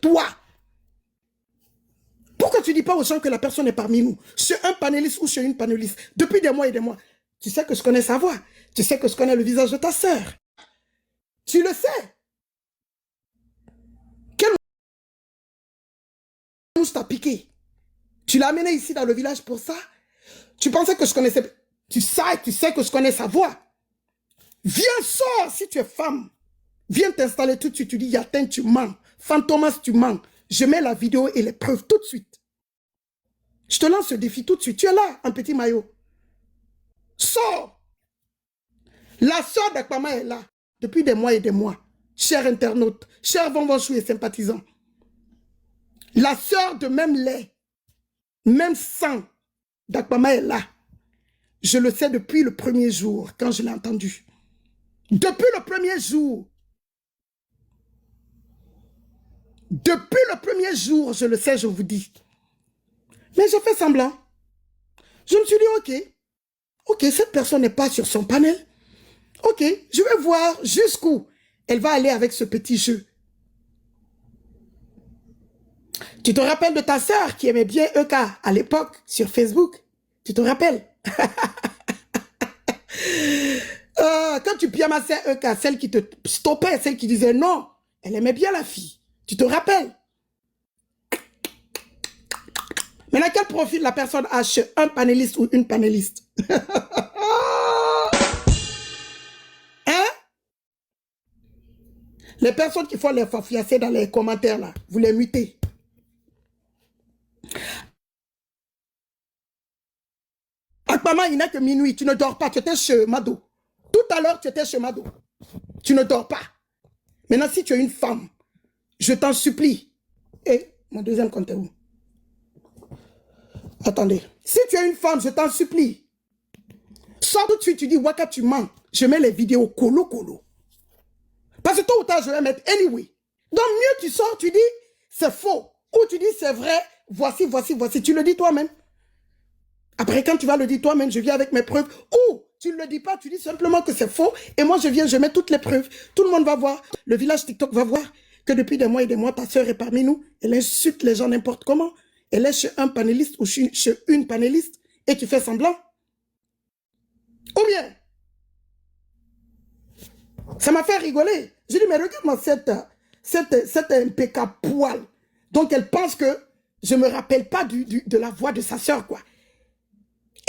toi. Pourquoi tu ne dis pas aux gens que la personne est parmi nous? Chez un panéliste ou chez une panéliste, depuis des mois et des mois. Tu sais que je connais sa voix. Tu sais que je connais le visage de ta sœur. Tu le sais. Quelle mouche t'a piqué? Tu l'as amené ici dans le village pour ça? Tu pensais que je connaissais... Tu sais que je connais sa voix. Viens, sors si tu es femme. Viens t'installer tout de suite. Tu dis, Yatin, tu mens. Fantomas, tu mens. Je mets la vidéo et les preuves tout de suite. Je te lance ce défi tout de suite. Tu es là, en petit maillot. Sors. La sœur d'Akpama est là. Depuis des mois et des mois. Chers internautes, chers Vonvonchou et sympathisants. La sœur de même lait, même sang d'Akpama est là. Je le sais depuis le premier jour, quand je l'ai entendu. Depuis le premier jour. Depuis le premier jour, je le sais, je vous dis. Mais je fais semblant. Je me suis dit, ok. Ok, cette personne n'est pas sur son panel. Ok, je vais voir jusqu'où elle va aller avec ce petit jeu. Tu te rappelles de ta sœur qui aimait bien EK à l'époque sur Facebook? Tu te rappelles? Quand tu pyjamassais EK, celle qui te stoppait, celle qui disait non, elle aimait bien la fille. Tu te rappelles? Maintenant, quel profil la personne a chez un panéliste ou une panéliste? Hein? Les personnes qui font les fafiasser dans les commentaires, là, vous les mutez. Akpama, il n'est que minuit, tu ne dors pas, tu étais chez Mado. Tout à l'heure, tu étais chez Mado. Tu ne dors pas. Maintenant, si tu es une femme, je t'en supplie. Et mon deuxième compte est où? Attendez. Si tu es une femme, je t'en supplie. Sors tout de suite, tu dis, Waka, tu mens. Je mets les vidéos colo. Parce que tôt ou tard, je vais mettre anyway. Donc, mieux tu sors, tu dis, c'est faux. Ou tu dis, c'est vrai, voici. Tu le dis toi-même. Après, quand tu vas le dire toi-même, je viens avec mes preuves. Ou tu ne le dis pas, tu dis simplement que c'est faux. Et moi, je viens, je mets toutes les preuves. Tout le monde va voir. Le village TikTok va voir que depuis des mois et des mois, ta soeur est parmi nous. Elle insulte les gens n'importe comment. Elle est chez un panéliste ou chez une panéliste. Et tu fais semblant. Ou bien, ça m'a fait rigoler. Je dis, mais regarde-moi cette impeccable poil. Donc, elle pense que je ne me rappelle pas de la voix de sa soeur, quoi.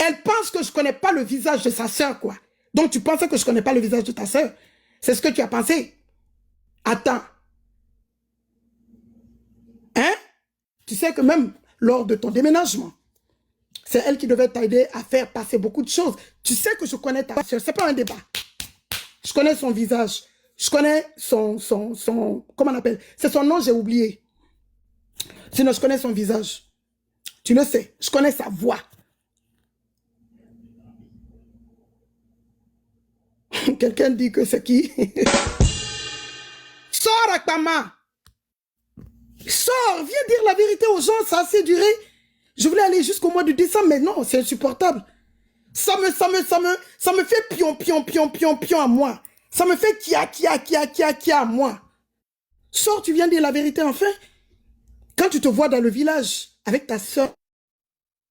Elle pense que je ne connais pas le visage de sa soeur, quoi. Donc, tu pensais que je ne connais pas le visage de ta soeur. C'est ce que tu as pensé. Attends. Hein? Tu sais que même lors de ton déménagement, c'est elle qui devait t'aider à faire passer beaucoup de choses. Tu sais que je connais ta soeur. Ce n'est pas un débat. Je connais son visage. Je connais son comment on appelle? C'est son nom, j'ai oublié. Sinon, je connais son visage. Tu le sais. Je connais sa voix. Quelqu'un dit que c'est qui? Sors, Akpama! Sors, viens dire la vérité aux gens, ça a assez duré. Je voulais aller jusqu'au mois de décembre, mais non, c'est insupportable. Ça me fait pion à moi. Ça me fait kia à moi. Sors, tu viens dire la vérité enfin. Quand tu te vois dans le village avec ta soeur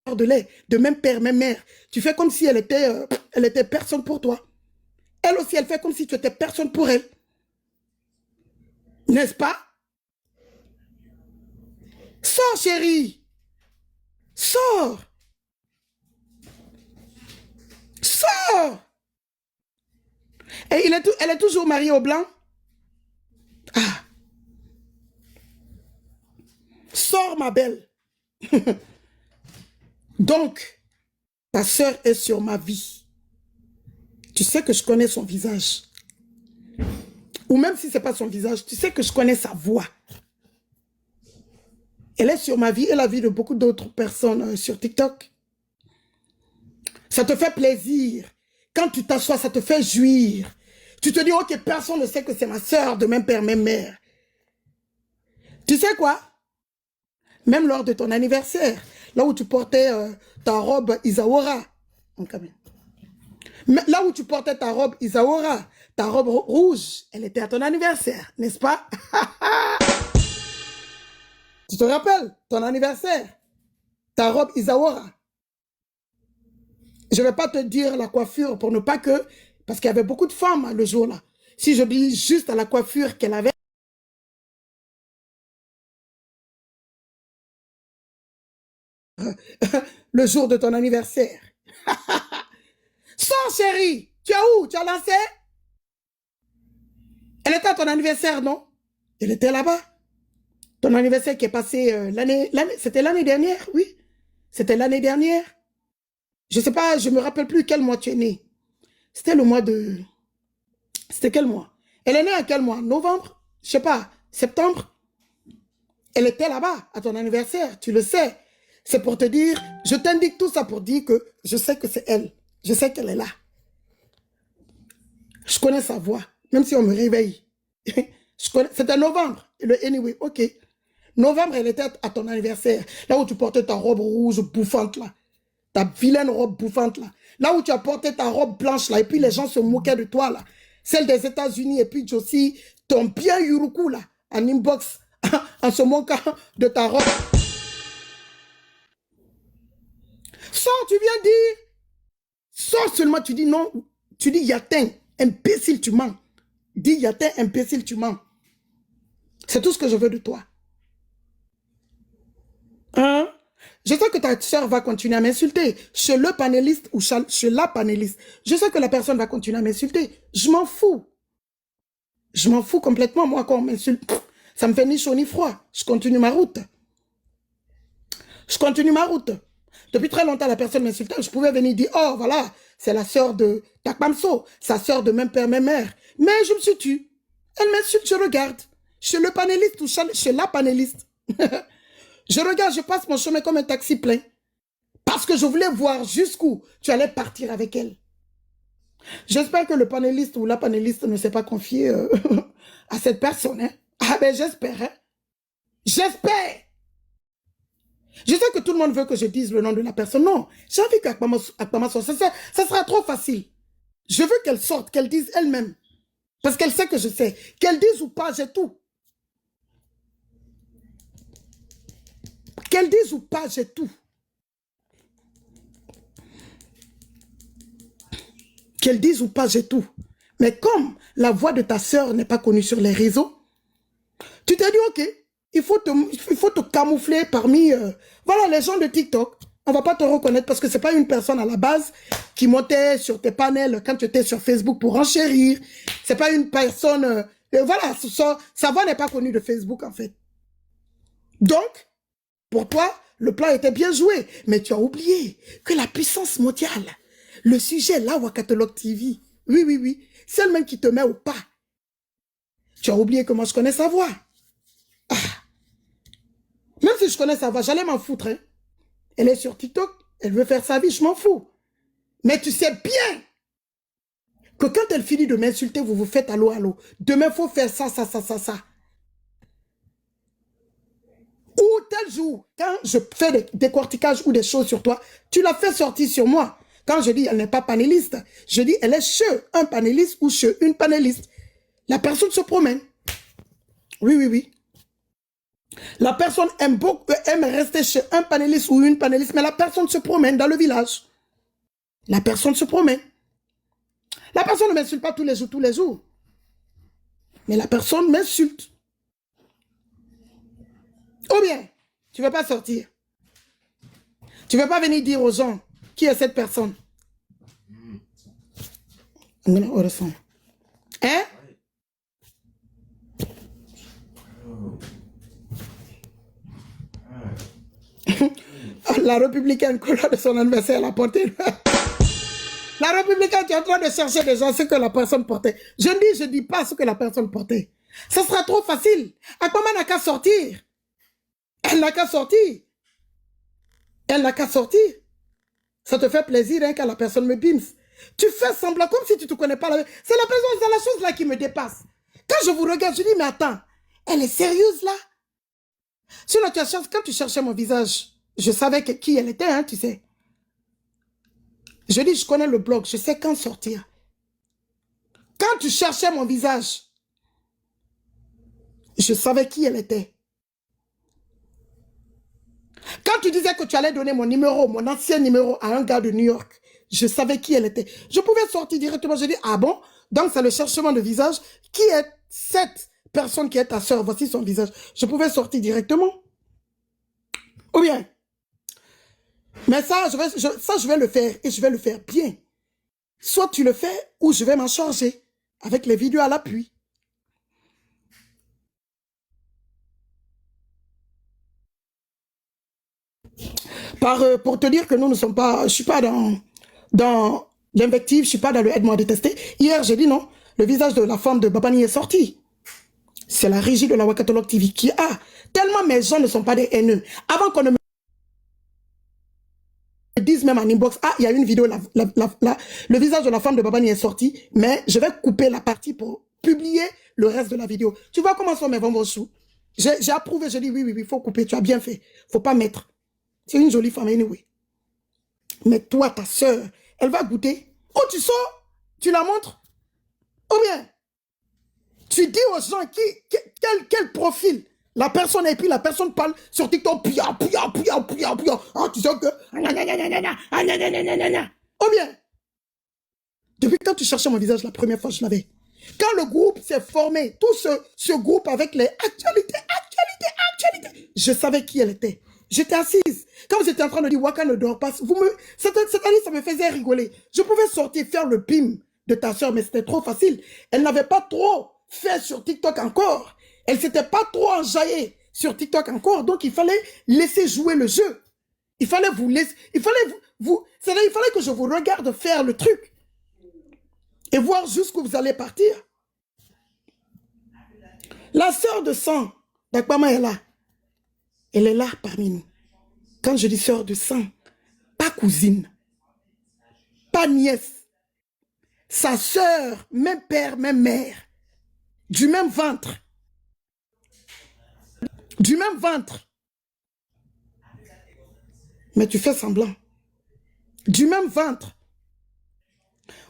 de lait, de même père, même mère, tu fais comme si elle était personne pour toi. Elle aussi, elle fait comme si tu étais personne pour elle. N'est-ce pas? Sors, chérie. Sors. Sors. Et elle est toujours mariée au blanc? Ah. Sors, ma belle. Donc, ta soeur est sur ma vie. Tu sais que je connais son visage. Ou même si ce n'est pas son visage, tu sais que je connais sa voix. Elle est sur ma vie et la vie de beaucoup d'autres personnes sur TikTok. Ça te fait plaisir. Quand tu t'assois, ça te fait jouir. Tu te dis, ok, personne ne sait que c'est ma soeur de même père, même mère. Tu sais quoi? Même lors de ton anniversaire, là où tu portais ta robe Isaora, là où tu portais ta robe Isaora, ta robe rouge, elle était à ton anniversaire, n'est-ce pas? Tu te rappelles, ton anniversaire, ta robe Isawara. Je ne vais pas te dire la coiffure pour ne pas que... Parce qu'il y avait beaucoup de femmes le jour-là. Si je dis juste à la coiffure qu'elle avait... le jour de ton anniversaire. Sors, chérie. Tu es où? Tu as lancé? Elle était à ton anniversaire, non? Elle était là-bas. Ton anniversaire qui est passé l'année... C'était l'année dernière, oui. C'était l'année dernière. Je ne sais pas, je ne me rappelle plus quel mois tu es né. C'était le mois de... C'était quel mois? Elle est née à quel mois? Novembre? Je ne sais pas. Septembre? Elle était là-bas à ton anniversaire, tu le sais. C'est pour te dire, je t'indique tout ça pour dire que je sais que c'est elle. Je sais qu'elle est là. Je connais sa voix, même si on me réveille. C'était novembre. Le anyway, ok. Novembre, elle était à ton anniversaire. Là où tu portais ta robe rouge bouffante là. Ta vilaine robe bouffante là. Là où tu as porté ta robe blanche là. Et puis les gens se moquaient de toi là. Celle des États-Unis et puis aussi ton bien Yuruku là. En inbox. En se moquant de ta robe. Sors, tu viens dire. Sors seulement, tu dis non. Tu dis Yatin, imbécile, tu mens. Dis Yatin, imbécile, tu mens. C'est tout ce que je veux de toi. Hein? Je sais que ta soeur va continuer à m'insulter. Chez le panéliste ou chez la panéliste. Je sais que la personne va continuer à m'insulter. Je m'en fous. Je m'en fous complètement. Moi, quand on m'insulte, ça me fait ni chaud ni froid. Je continue ma route. Je continue ma route. Depuis très longtemps, la personne m'insultait. Je pouvais venir dire, oh, voilà, c'est la sœur de Takmamso, sa sœur de même père, même mère. Mais je me suis tue. Elle m'insulte, je regarde. Chez le panéliste ou chez la panéliste. Je regarde, je passe mon chemin comme un taxi plein. Parce que je voulais voir jusqu'où tu allais partir avec elle. J'espère que le panéliste ou la panéliste ne s'est pas confié à cette personne. Hein. Ah ben j'espère. Hein. J'espère. Je sais que tout le monde veut que je dise le nom de la personne. Non, j'ai envie qu'Akpama sorte. Ça sera trop facile. Je veux qu'elle sorte, qu'elle dise elle-même. Parce qu'elle sait que je sais. Qu'elle dise ou pas, j'ai tout. Qu'elle dise ou pas, j'ai tout. Qu'elle dise ou pas, j'ai tout. Mais comme la voix de ta sœur n'est pas connue sur les réseaux, tu t'es dit, ok, il faut te camoufler parmi voilà, les gens de TikTok. On ne va pas te reconnaître parce que ce n'est pas une personne à la base qui montait sur tes panels quand tu étais sur Facebook pour enchérir. Ce n'est pas une personne... voilà, sa voix n'est pas connue de Facebook en fait. Donc, pour toi, le plan était bien joué. Mais tu as oublié que la puissance mondiale, le sujet là, Wakatolog TV, oui, oui, oui, c'est le même qui te met au pas. Tu as oublié que moi je connais sa voix. Ah. Même si je connais sa voix, j'allais m'en foutre. Hein. Elle est sur TikTok, elle veut faire sa vie, je m'en fous. Mais tu sais bien que quand elle finit de m'insulter, vous vous faites allô, allô. Demain, il faut faire ça, ça, ça, ça, ça. Ou tel jour, quand je fais des décorticages ou des choses sur toi, tu l'as fait sortir sur moi. Quand je dis elle n'est pas panéliste, je dis elle est chez un panéliste ou chez une panéliste. La personne se promène. Oui, oui, oui. La personne aime rester chez un panéliste ou une panéliste, mais la personne se promène dans le village. La personne se promène. La personne ne m'insulte pas tous les jours. Mais la personne m'insulte. Ou bien, tu ne veux pas sortir. Tu ne veux pas venir dire aux gens qui est cette personne. Hein? La républicaine, de son anniversaire, elle a porté. La républicaine, tu es en train de chercher des gens ce que la personne portait. Je dis pas ce que la personne portait. Ça sera trop facile. Akpama n'a qu'à sortir. Elle n'a qu'à sortir. Elle n'a qu'à sortir. Ça te fait plaisir hein, quand la personne me bims. Tu fais semblant comme si tu ne te connais pas. C'est la chose là qui me dépasse. Quand je vous regarde, je dis, mais attends, elle est sérieuse là? Sinon, quand tu cherchais mon visage, je savais qui elle était, hein, tu sais. Je dis, je connais le blog, je sais quand sortir. Quand tu cherchais mon visage, je savais qui elle était. Quand tu disais que tu allais donner mon numéro, mon ancien numéro à un gars de New York, je savais qui elle était. Je pouvais sortir directement. Je dis, ah bon? Donc c'est le cherchement de visage. Qui est cette personne qui est ta soeur? Voici son visage. Je pouvais sortir directement. Ou bien? Mais ça, je vais le faire et je vais le faire bien. Soit tu le fais ou je vais m'en charger avec les vidéos à l'appui. Pour te dire que nous ne sommes pas, je suis pas dans l'invective, je suis pas dans le aide-moi à détester. Hier, j'ai dit non, le visage de la femme de Babani est sorti. C'est la régie de la Wakatolog TV qui a. Tellement mes gens ne sont pas des haineux. Avant qu'on ne me dise même en inbox, ah, il y a une vidéo, le visage de la femme de Babani est sorti, mais je vais couper la partie pour publier le reste de la vidéo. Tu vois comment sont mes bonbons. J'ai approuvé, je dis oui, il faut couper, tu as bien fait. Faut pas mettre. C'est une jolie femme, anyway. Mais toi, ta soeur, elle va goûter. Oh, tu sors, tu la montres. Ou bien, tu dis aux gens quel profil la personne est, et puis la personne parle sur TikTok, ah, tu sais que... Ou bien, depuis quand tu cherchais mon visage la première fois, je l'avais. Quand le groupe s'est formé, tout ce groupe avec les actualités, je savais qui elle était. J'étais assise. Quand vous étiez en train de dire Waka ne dort pas, cette année, ça me faisait rigoler. Je pouvais sortir faire le pim de ta soeur, mais c'était trop facile. Elle n'avait pas trop fait sur TikTok encore. Elle s'était pas trop enjaillée sur TikTok encore. Donc, il fallait laisser jouer le jeu. Il fallait vous laisser, il fallait que je vous regarde faire le truc. Et voir jusqu'où vous allez partir. La sœur de sang d'Akbama est là. Elle est là parmi nous. Quand je dis sœur de sang, pas cousine, pas nièce, sa sœur, même père, même mère, du même ventre. Du même ventre. Mais tu fais semblant. Du même ventre.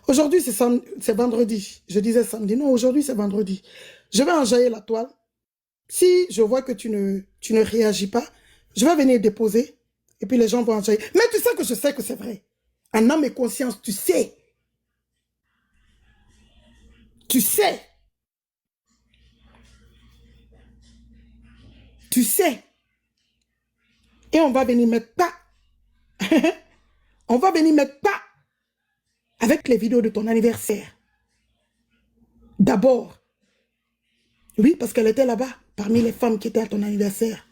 Aujourd'hui, c'est vendredi. Je disais samedi. Non, aujourd'hui, c'est vendredi. Je vais enjailler la toile. Si je vois que tu ne réagis pas, je vais venir déposer. Et puis les gens vont enjailler. Mais tu sais que je sais que c'est vrai. En âme et conscience, tu sais. Tu sais. Tu sais. Et on va venir mettre pas. On va venir mettre pas avec les vidéos de ton anniversaire. D'abord. Oui, parce qu'elle était là-bas, parmi les femmes qui étaient à ton anniversaire.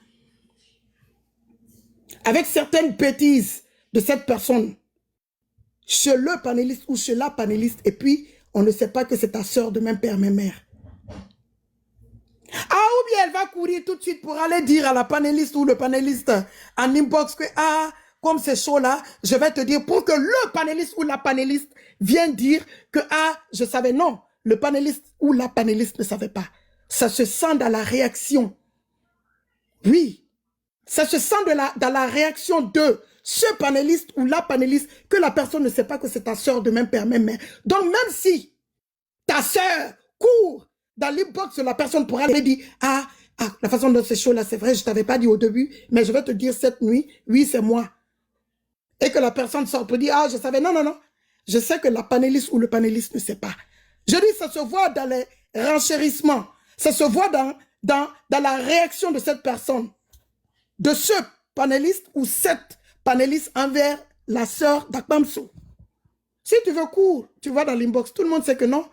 Avec certaines bêtises de cette personne, chez le panéliste ou chez la panéliste, et puis on ne sait pas que c'est ta soeur de même père, même mère. Ah, ou bien elle va courir tout de suite pour aller dire à la panéliste ou le panéliste en inbox que, ah, comme c'est chaud là, je vais te dire pour que le panéliste ou la panéliste vienne dire que, ah, je savais. Non, le panéliste ou la panéliste ne savait pas. Ça se sent dans la réaction. Oui. Ça se sent dans la réaction de ce panéliste ou la panéliste que la personne ne sait pas que c'est ta soeur de même père, même mère. Donc même si ta soeur court dans l'inbox de la personne pour aller dire « Ah, la façon dont c'est chaud là, c'est vrai, je ne t'avais pas dit au début, mais je vais te dire cette nuit, oui, c'est moi. » Et que la personne sort pour dire « Ah, je savais. » Non, non, non. Je sais que la panéliste ou le panéliste ne sait pas. Je dis, ça se voit dans les renchérissements. Ça se voit dans la réaction de cette personne. De ce panéliste ou cette panéliste envers la sœur d'Akbamso. Si tu veux court, tu vas dans l'inbox. Tout le monde sait que non.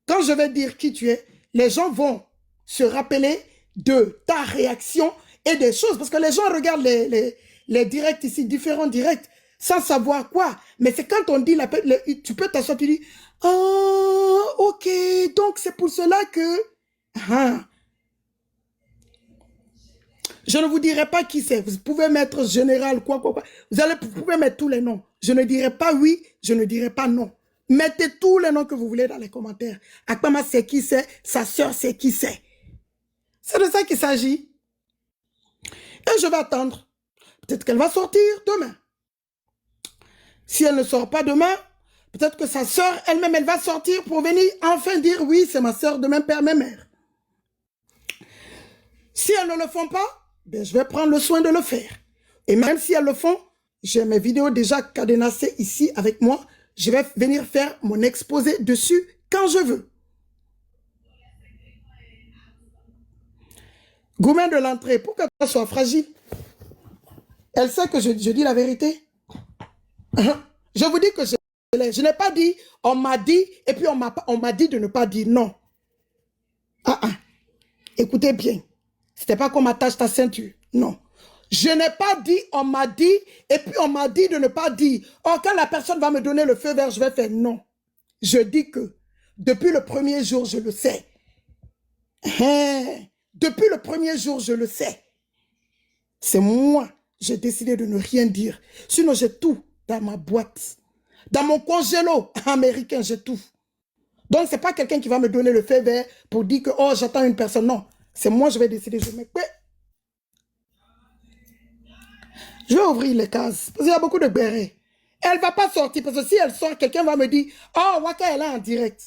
Quand je vais dire qui tu es, les gens vont se rappeler de ta réaction et des choses. Parce que les gens regardent les directs ici, différents directs, sans savoir quoi. Mais c'est quand on dit, tu peux t'asseoir, tu dis, ah, ok, donc c'est pour cela que... Ah. Je ne vous dirai pas qui c'est. Vous pouvez mettre général, quoi. Vous pouvez mettre tous les noms. Je ne dirai pas oui, je ne dirai pas non. Mettez tous les noms que vous voulez dans les commentaires. Akbama c'est qui c'est, sa soeur c'est qui c'est. C'est de ça qu'il s'agit. Et je vais attendre. Peut-être qu'elle va sortir demain. Si elle ne sort pas demain, peut-être que sa soeur elle-même, elle va sortir pour venir enfin dire oui, c'est ma soeur de même père, même mère. Si elles ne le font pas, ben, je vais prendre le soin de le faire. Et même si elles le font, j'ai mes vidéos déjà cadenassées ici avec moi. Je vais venir faire mon exposé dessus quand je veux. Gourmet de l'entrée, pour que tu sois fragile. Elle sait que je dis la vérité. Je vous dis que je n'ai pas dit, on m'a dit, et puis on m'a dit de ne pas dire non. Écoutez bien. C'était pas qu'on m'attache ta ceinture. Non. Je n'ai pas dit, on m'a dit, et puis on m'a dit de ne pas dire. Oh, quand la personne va me donner le feu vert, je vais faire non. Je dis que depuis le premier jour, je le sais. Depuis le premier jour, je le sais. C'est moi, j'ai décidé de ne rien dire. Sinon, j'ai tout dans ma boîte. Dans mon congélo américain, j'ai tout. Donc, ce n'est pas quelqu'un qui va me donner le feu vert pour dire que, oh, j'attends une personne. Non, c'est moi, je vais décider. Je vais ouvrir les cases. Parce qu'il y a beaucoup de bérets. Elle ne va pas sortir. Parce que si elle sort, quelqu'un va me dire, oh, Waka, elle est en direct.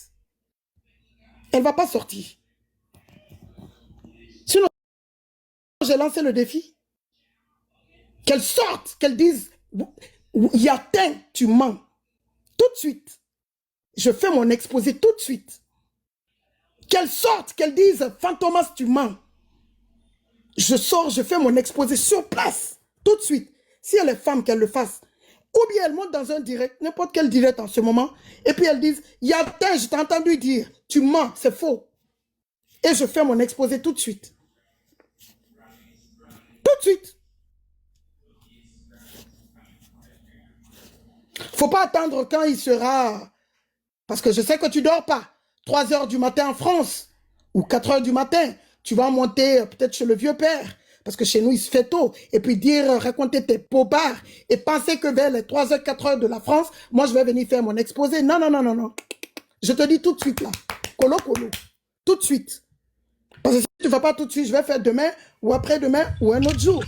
Elle ne va pas sortir. Sinon, j'ai lancé le défi. Qu'elle sorte, qu'elle dise, Yatin, tu mens. Tout de suite. Je fais mon exposé tout de suite. Qu'elle sorte, qu'elle dise, Fantomas, tu mens. Je sors, je fais mon exposé sur place. Tout de suite. Si elle est femme, qu'elle le fasse. Ou bien elle monte dans un direct, n'importe quel direct en ce moment, et puis elle dit, Yatin, je t'ai entendu dire, tu mens, c'est faux. Et je fais mon exposé tout de suite. Tout de suite. Faut pas attendre quand il sera... Parce que je sais que tu dors pas. 3 heures du matin en France, ou 4 heures du matin, tu vas monter peut-être chez le vieux père, parce que chez nous, il se fait tôt, et puis raconter tes bobards, et penser que vers les 3 heures, 4 heures de la France, moi, je vais venir faire mon exposé. Non, non, non, non, non. Je te dis tout de suite, là. Colo, colo. Tout de suite. Parce que si tu ne vas pas tout de suite, je vais faire demain, ou après-demain, ou un autre jour.